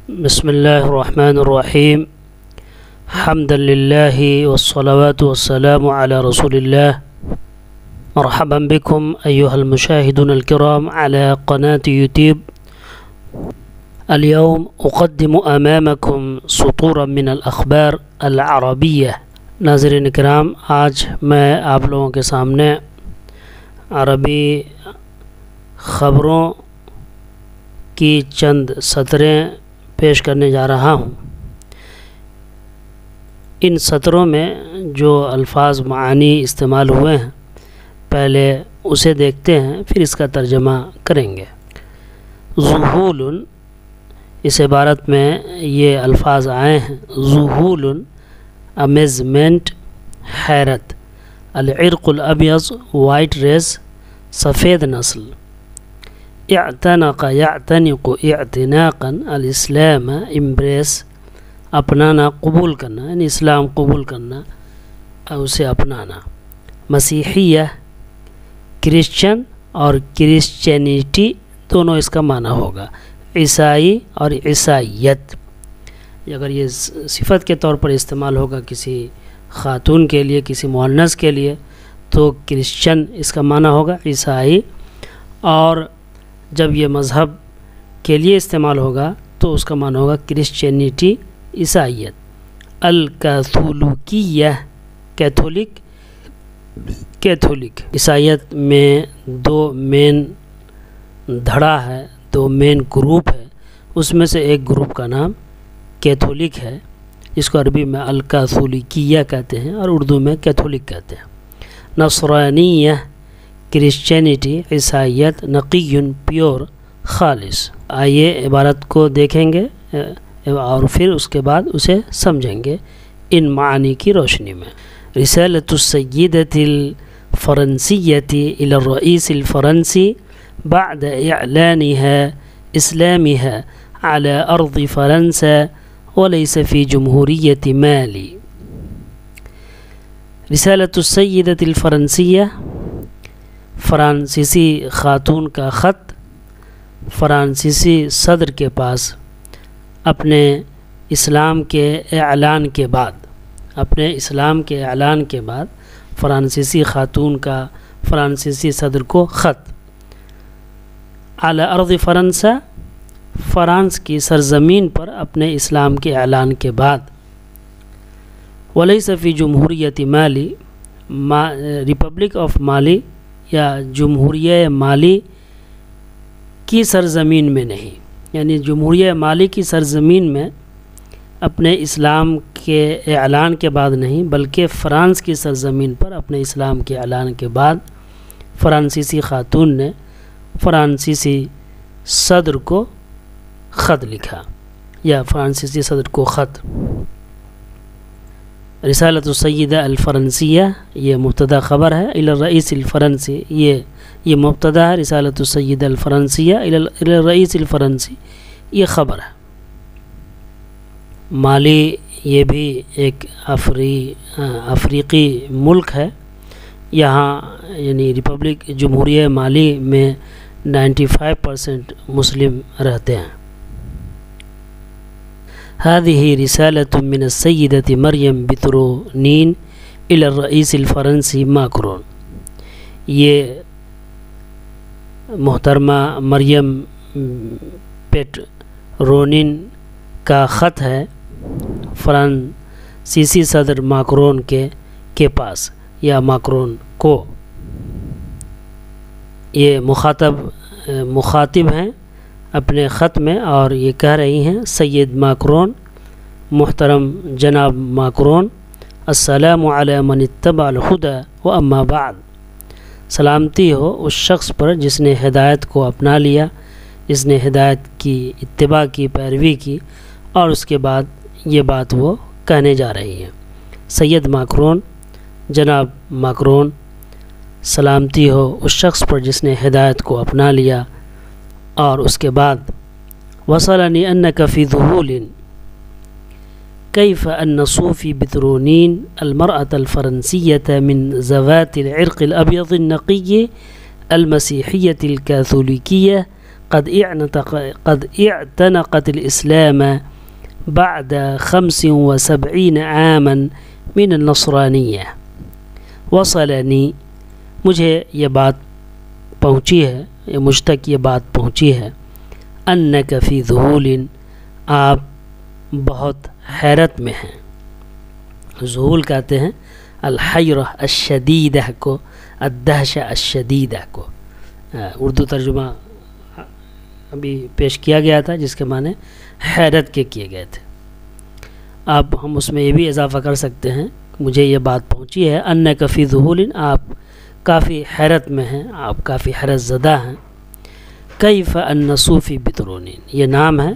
بسم الله الرحمن الرحيم. حمدا لله والصلوات والسلام على رسول الله. مرحبا بكم أيها المشاهدون الكرام على قناة يوتيوب. اليوم أقدم أمامكم سطورا من الأخبار العربية. ناظرین کرام، آج میں آپ لوگوں کے سامنے عربی خبروں کی چند سطریں پیش کرنے جا رہا ہوں۔ ان سطروں میں جو الفاظ معانی استعمال ہوئے ہیں پہلے اسے دیکھتے ہیں، پھر اس کا ترجمہ کریں گے۔ ذہول، اس عبارت میں یہ الفاظ آئے ہیں۔ ذہول امیزمنٹ، حیرت۔ العرق الابیض، وائٹ ریس، سفید نسل۔ اعتنق یعتنق اعتناقا، الاسلام امبریس، اپنانا، قبول کرنا، یعنی اسلام قبول کرنا، اسے اپنانا۔ مسیحیہ، کرسچن اور کرسچینیٹی دونوں اس کا معنی ہوگا۔ عیسائی اور عیسائیت، اگر یہ صفت کے طور پر استعمال ہوگا کسی خاتون کے لیے، کسی مؤنث کے لیے، تو کرسچن اس کا معنی ہوگا عیسائی، اور جب یہ مذہب کے لیے استعمال ہوگا تو اس کا معنی ہوگا کرسچینیٹی، عیسائیت۔ الکیتھولوکیہ، کیتھولک، عیسائیت میں دو مین دھڑا ہے، دو مین گروپ ہے، اس میں سے ایک گروپ کا نام کیتھولک ہے، اس کو عربی میں الکیتھولوکیہ کہتے ہیں اور اردو میں کیتھولک کہتے ہیں۔ نصرانیہ، کرسچینیٹی، عیسائیت۔ نقی، پیور، خالص۔ آئیے عبارت کو دیکھیں گے اور پھر اس کے بعد اسے سمجھیں گے ان معانی کی روشنی میں۔ رسالۃ السیدۃ الفرنسیۃ الی الرئیس الفرنسی بعد اعلانها اسلامها على ارض فرنسا وليس في جمہوریت مالی۔ رسالۃ السیدۃ الفرنسیہ، فرانسیسی خاتون کا خط فرانسیسی صدر کے پاس اپنے اسلام کے اعلان کے بعد فرانسیسی خاتون کا فرانسیسی صدر کو خط۔ اعلی ارض فرنسا، فرانس کی سرزمین پر اپنے اسلام کے اعلان کے بعد۔ ولیس فی جمہوریت مالی، ریپبلک آف مالی یا جمہوریہ مالی کی سرزمین میں نہیں، یعنی جمہوریہ مالی کی سرزمین میں اپنے اسلام کے اعلان کے بعد نہیں، بلکہ فرانس کی سرزمین پر اپنے اسلام کے اعلان کے بعد فرانسیسی خاتون نے فرانسیسی صدر کو خط لکھا یا فرانسیسی صدر کو خط۔ رسالۃ السیدہ الفرنسیہ، یہ مبتدا خبر ہے۔ الی الرئیس الفرنسی، یہ مبتدا ہے۔ رسالۃ السیدہ الفرنسیہ الی الرئیس الفرنسی، یہ خبر ہے۔ مالی، یہ بھی ایک افریقی ملک ہے، یہاں یعنی ریپبلک جمہوریہ مالی میں 95% مسلم رہتے ہیں۔ هذه رسالة من السيدة مریم پیٹرونین إلى الرئيس الفرنسي ماکرون، یہ محترمہ مریم پیٹرونین کا خط ہے فرانسیسی صدر ماکرون کے پاس یا ماکرون کو۔ یہ مخاطب ہیں اپنے خط میں اور یہ کہہ رہی ہیں، سید ماکرون، محترم جناب ماکرون، السلام علی من اتبع الہدی و اما بعد، سلامتی ہو اس شخص پر جس نے ہدایت کو اپنا لیا، جس نے ہدایت کی اتباع کی، پیروی کی، اور اس کے بعد یہ بات وہ کہنے جا رہی ہیں۔ سید ماکرون، جناب ماکرون، سلامتی ہو اس شخص پر جس نے ہدایت کو اپنا لیا، اور اس کے بعد وصلنی انک فی ذہول کیف ان صوفی پیٹرونین المرأة الفرنسیة من ذوات العرق الابیض النقی المسیحیة الکاثولکیة قد اعتنقت الإسلام بعد 75 عاما من النصرانیہ وصلنی، مجھے یہ بات پہنچی ہے، مجھ تک یہ بات پہنچی ہے، انک فی ذہول، آپ بہت حیرت میں ہیں۔ ذہول کہتے ہیں الحیرہ الشدیدہ کو، الدہشہ الشدیدہ کو۔ اردو ترجمہ ابھی پیش کیا گیا تھا جس کے معنی حیرت کے کیے گئے تھے۔ اب ہم اس میں یہ بھی اضافہ کر سکتے ہیں، مجھے یہ بات پہنچی ہے انک فی ذہول، آپ کافی حیرت میں ہیں، آپ کافی حیرت زدہ ہیں۔ کیف النسو فی بطرونین، یہ نام ہے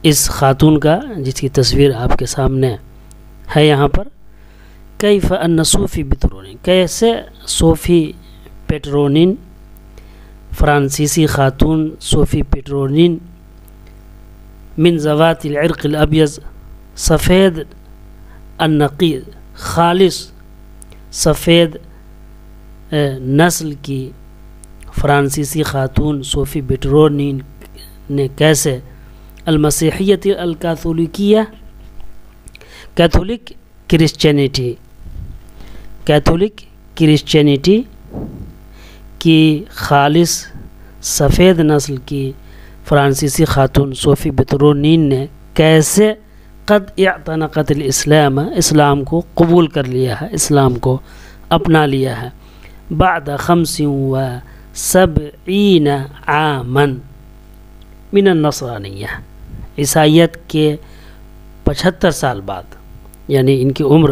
اس خاتون کا جس کی تصویر آپ کے سامنے ہے یہاں پر۔ کیف النسو فی بطرونین، کیسے صوفی پیٹرونین، فرانسیسی خاتون صوفی پیٹرونین، من ذوات العرق الابیض، سفید النقی، خالص سفید نسل کی فرانسیسی خاتون صوفی پیٹرونین نے کیسے المسیحیت الکاتھولکیہ، کیتھولک کرسچینٹی کی خالص سفید نسل کی فرانسیسی خاتون صوفی پیٹرونین نے کیسے قد اعتنقت الاسلام، اسلام کو قبول کر لیا ہے، اسلام کو اپنا لیا ہے، بعد 75 عاما من النصرانیہ، عیسائیت کے 75 سال بعد، یعنی ان کی عمر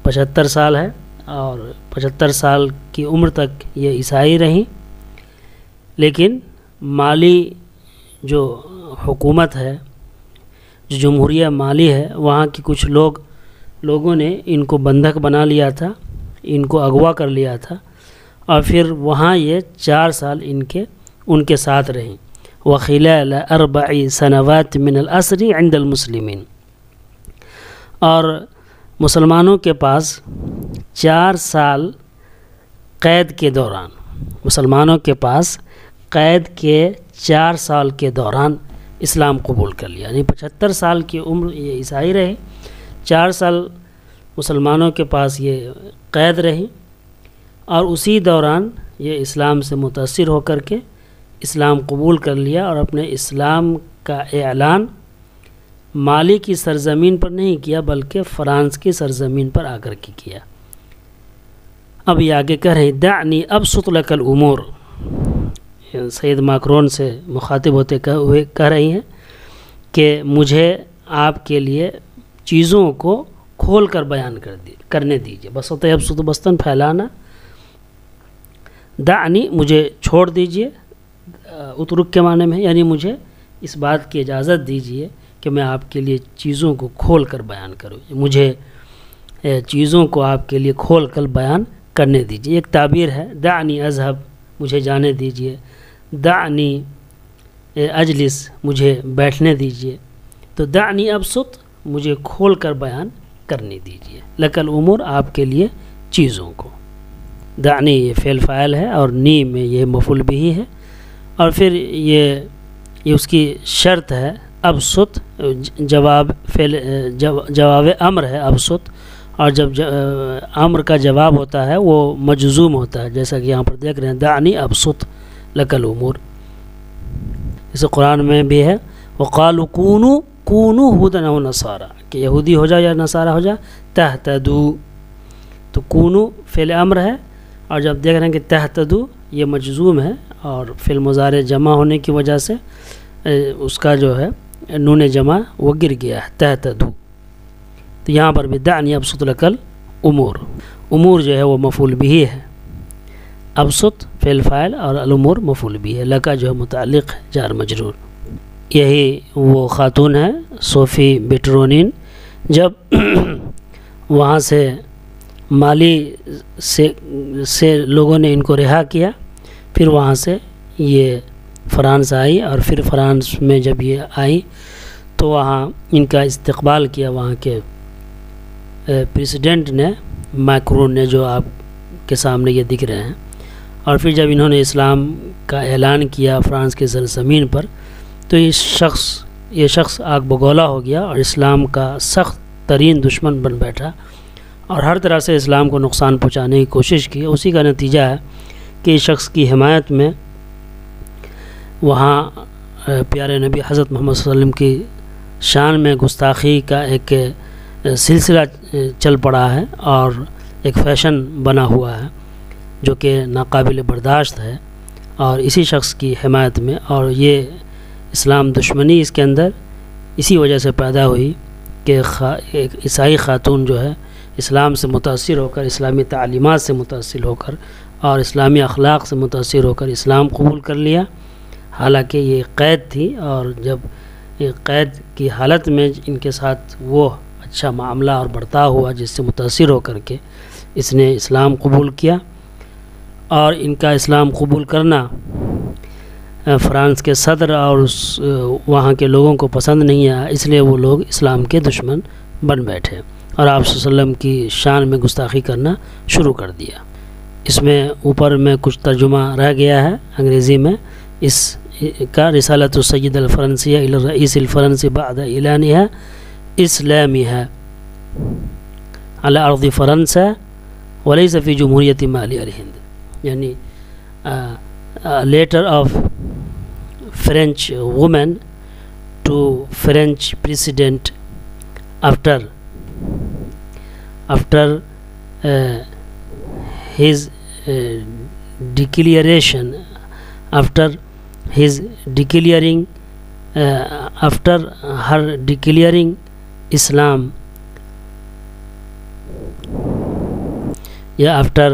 75 سال ہے اور 75 سال کی عمر تک یہ عیسائی رہیں، لیکن مالی جو حکومت ہے، جو جمہوریہ مالی ہے، وہاں کی کچھ لوگوں نے ان کو بندھک بنا لیا تھا، ان کو اغوا کر لیا تھا، اور پھر وہاں یہ 4 سال ان کے ساتھ رہیں۔ وخلال 4 سنوات من الاسر عند المسلمین، اور مسلمانوں کے پاس 4 سال قید کے دوران، مسلمانوں کے پاس قید کے 4 سال کے دوران اسلام قبول کر لیا، یعنی 75 سال کی عمر یہ عیسائی رہے، 4 سال مسلمانوں کے پاس یہ قید رہی، اور اسی دوران یہ اسلام سے متاثر ہو کر کے اسلام قبول کر لیا، اور اپنے اسلام کا اعلان مالی کی سرزمین پر نہیں کیا بلکہ فرانس کی سرزمین پر آ کر کے کیا۔ اب یہ آگے کہہ رہے ہیں دعنی ابسط لک الامور، سید ماکرون سے مخاطب ہوتے ہوئے کہہ رہی ہیں کہ مجھے آپ کے لیے چیزوں کو کھول کر بیان کرنے دیجیے۔ بسط یبسط بسطن، پھیلانا، دعنی مجھے چھوڑ دیجیے، اترک کے معنی میں، یعنی مجھے اس بات کی اجازت دیجیے کہ میں آپ کے لیے چیزوں کو کھول کر بیان کروں، مجھے چیزوں کو آپ کے لیے کھول کر بیان کرنے دیجیے۔ ایک تعبیر ہے دعنی اذهب، مجھے جانے دیجیے، دعنی اجلس، مجھے بیٹھنے دیجیے، تو دعنی ابسط، مجھے کھول کر بیان کرنے دیجیے، لک الامور، آپ کے لیے چیزوں کو۔ دعنی یہ فعل فاعل ہے اور نی میں یہ مفعول بھی ہے، اور پھر یہ اس کی شرط ہے ابسط، جواب امر ہے ابسط، اور جب امر کا جواب ہوتا ہے وہ مجزوم ہوتا ہے، جیسا کہ یہاں پر دیکھ رہے ہیں دعنی ابسط لک الامور۔ اسے قرآن میں بھی ہے وقالوا کونوا ہودا او نصارا، کہ یہودی ہو جا یا نصارا ہو جا، تہتدو، تو کونو فعل امر ہے، اور جب دیکھ رہے ہیں کہ تہتدو یہ مجزوم ہے اور فعل مضارع جمع ہونے کی وجہ سے اس کا جو ہے نون جمع وہ گر گیا ہے، تہتدو، تو یہاں پر بھی دعنی ابسط لک الامور، امور جو ہے وہ مفعول بھی ہے، ابسط فعل فاعل اور الامور مفعول بھی ہے، لکا جو ہے متعلق ہے جار مجرور۔ یہی وہ خاتون ہے صوفی پیٹرونین، جب وہاں سے مالی سے لوگوں نے ان کو رہا کیا، پھر وہاں سے یہ فرانس آئی، اور پھر فرانس میں جب یہ آئی تو وہاں ان کا استقبال کیا وہاں کے پریسیڈنٹ نے، ماکرون نے، جو آپ کے سامنے یہ دکھ رہے ہیں، اور پھر جب انہوں نے اسلام کا اعلان کیا فرانس کے سرزمین پر، تو یہ شخص آگ بگولا ہو گیا اور اسلام کا سخت ترین دشمن بن بیٹھا اور ہر طرح سے اسلام کو نقصان پہنچانے کی کوشش کی۔ اسی کا نتیجہ ہے کہ اس شخص کی حمایت میں وہاں پیارے نبی حضرت محمد صلی اللہ علیہ وسلم کی شان میں گستاخی کا ایک سلسلہ چل پڑا ہے اور ایک فیشن بنا ہوا ہے جو کہ ناقابل برداشت ہے، اور اسی شخص کی حمایت میں، اور یہ اسلام دشمنی اس کے اندر اسی وجہ سے پیدا ہوئی کہ ایک عیسائی خاتون جو ہے اسلام سے متاثر ہو کر، اسلامی تعلیمات سے متاثر ہو کر اور اسلامی اخلاق سے متاثر ہو کر اسلام قبول کر لیا، حالانکہ یہ قید تھی، اور جب یہ قید کی حالت میں ان کے ساتھ وہ اچھا معاملہ اور برتاؤ ہوا جس سے متاثر ہو کر کے اس نے اسلام قبول کیا، اور ان کا اسلام قبول کرنا فرانس کے صدر اور وہاں کے لوگوں کو پسند نہیں آیا، اس لیے وہ لوگ اسلام کے دشمن بن بیٹھے اور آپ صلی اللہ علیہ وسلم کی شان میں گستاخی کرنا شروع کر دیا۔ اس میں اوپر میں کچھ ترجمہ رہ گیا ہے انگریزی میں اس کا، رسالۃ السید الفرنسیہ الی الرئیس الفرنسی بعد اعلانها اسلامها على ارض فرنسا وليس في جمہوریت مالی الہند، یعنی letter of French woman to French president after his declaration, after her declaring Islam, after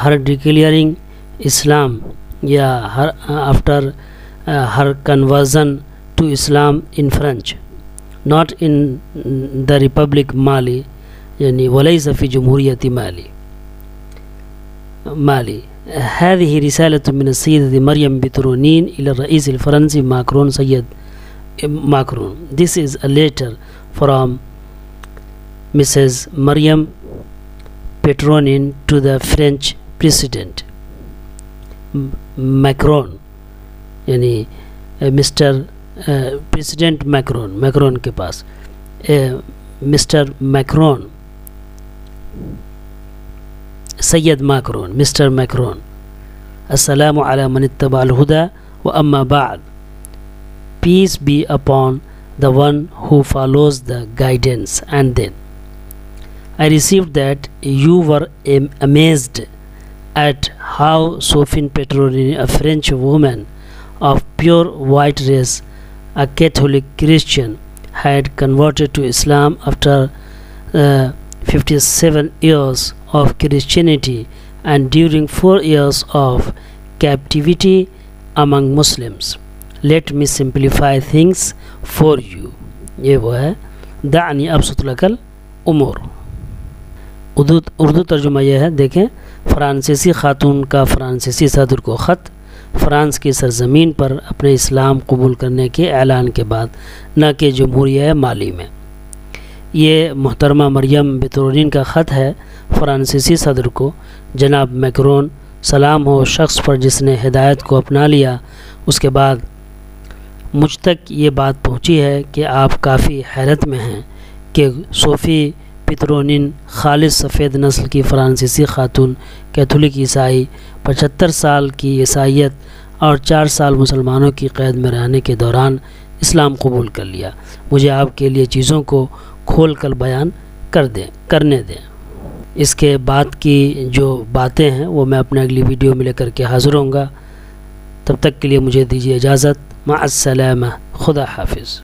her declaring Islam, after her conversion to Islam in French, not in the Republic Mali، یعنی وليس في جمهورية مالي. هذه رسالة من السيدة مريم بترونين إلى الرئيس الفرنسي ماكرون، Syed ماكرون. This is a letter from Mrs. Maryam Petronin to the French President Macron، یعنی mister president Macron کے پاس، mister Macron, سید Macron, mister Macron, السلام علی من اتبع الہدى واما بعد، peace be upon the one who follows the guidance. And then I received that you were amazed at how Sophie Petronin, a French woman of pure white race, a Catholic Christian, had converted to Islam after 57 years of Christianity and during 4 years of captivity among Muslims. Let me simplify things for you. یہ وہ ہے دعنی ابسط لک الامور. اردو ترجمہ یہ ہے، دیکھیں، فرانسیسی خاتون کا فرانسیسی صدر کو خط، فرانس کی سرزمین پر اپنے اسلام قبول کرنے کے اعلان کے بعد، نہ کہ جمہوریہ مالی میں. یہ محترمہ مریم بترونین کا خط ہے فرانسیسی صدر کو. جناب میکرون، سلام ہو شخص پر جس نے ہدایت کو اپنا لیا. اس کے بعد مجھ تک یہ بات پہنچی ہے کہ آپ کافی حیرت میں ہیں کہ صوفی پترونین، خالص سفید نسل کی فرانسیسی خاتون، کیتھولک عیسائی، 75 سال کی عیسائیت اور 4 سال مسلمانوں کی قید میں رہنے کے دوران اسلام قبول کر لیا. مجھے آپ کے لیے چیزوں کو کھول کر بیان کرنے دیں. اس کے بعد کی جو باتیں ہیں وہ میں اپنے اگلی ویڈیو میں لے کر کے حاضر ہوں گا. تب تک کے لیے مجھے دیجیے اجازت. مع السلامہ. خدا حافظ.